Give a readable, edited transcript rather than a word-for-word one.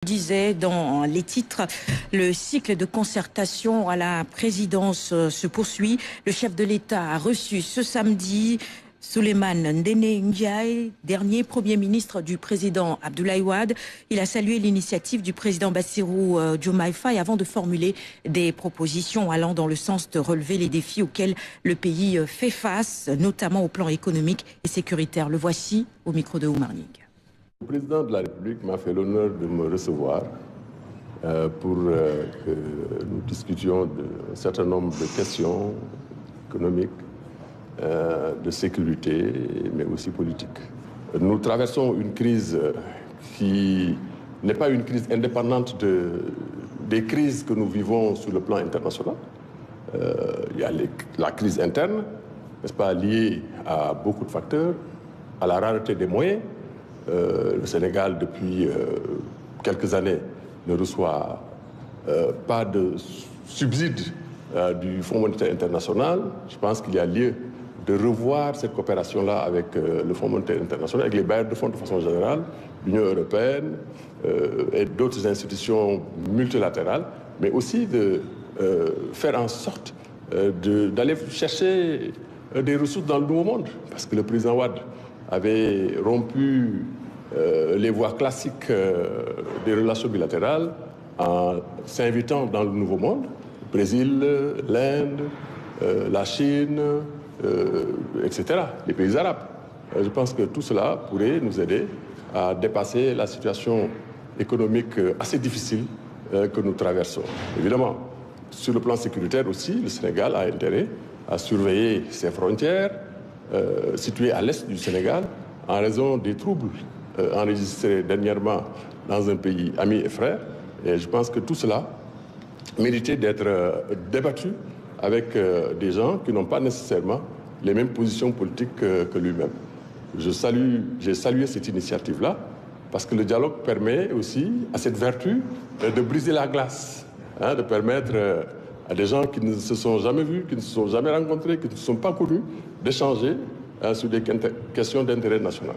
Disait dans les titres, le cycle de concertation à la présidence se poursuit. Le chef de l'État a reçu ce samedi Souleymane Ndéné Ndiaye, dernier Premier ministre du président Abdoulaye Wade. Il a salué l'initiative du président Bassirou Diomaye Faye avant de formuler des propositions allant dans le sens de relever les défis auxquels le pays fait face, notamment au plan économique et sécuritaire. Le voici au micro de Oumar Ning. Le président de la République m'a fait l'honneur de me recevoir pour que nous discutions d'un certain nombre de questions économiques, de sécurité, mais aussi politiques. Nous traversons une crise qui n'est pas une crise indépendante des crises que nous vivons sur le plan international. Il y a la crise interne, n'est-ce pas, liée à beaucoup de facteurs, à la rareté des moyens. Le Sénégal, depuis quelques années, ne reçoit pas de subsides du Fonds monétaire international. Je pense qu'il y a lieu de revoir cette coopération-là avec le Fonds monétaire international, avec les bailleurs de fonds de façon générale, l'Union européenne et d'autres institutions multilatérales, mais aussi de faire en sorte d'aller chercher des ressources dans le nouveau monde. Parce que le président Wade avait rompu les voies classiques des relations bilatérales en s'invitant dans le nouveau monde, le Brésil, l'Inde, la Chine, etc., les pays arabes. Je pense que tout cela pourrait nous aider à dépasser la situation économique assez difficile que nous traversons. Évidemment, sur le plan sécuritaire aussi, le Sénégal a intérêt à surveiller ses frontières, situé à l'est du Sénégal, en raison des troubles enregistrés dernièrement dans un pays ami et frère. Et je pense que tout cela méritait d'être débattu avec des gens qui n'ont pas nécessairement les mêmes positions politiques que lui-même. J'ai salué cette initiative-là parce que le dialogue permet aussi à cette vertu de briser la glace, de permettre à des gens qui ne se sont jamais vus, qui ne se sont jamais rencontrés, qui ne se sont pas connus, d'échanger sur des questions d'intérêt national.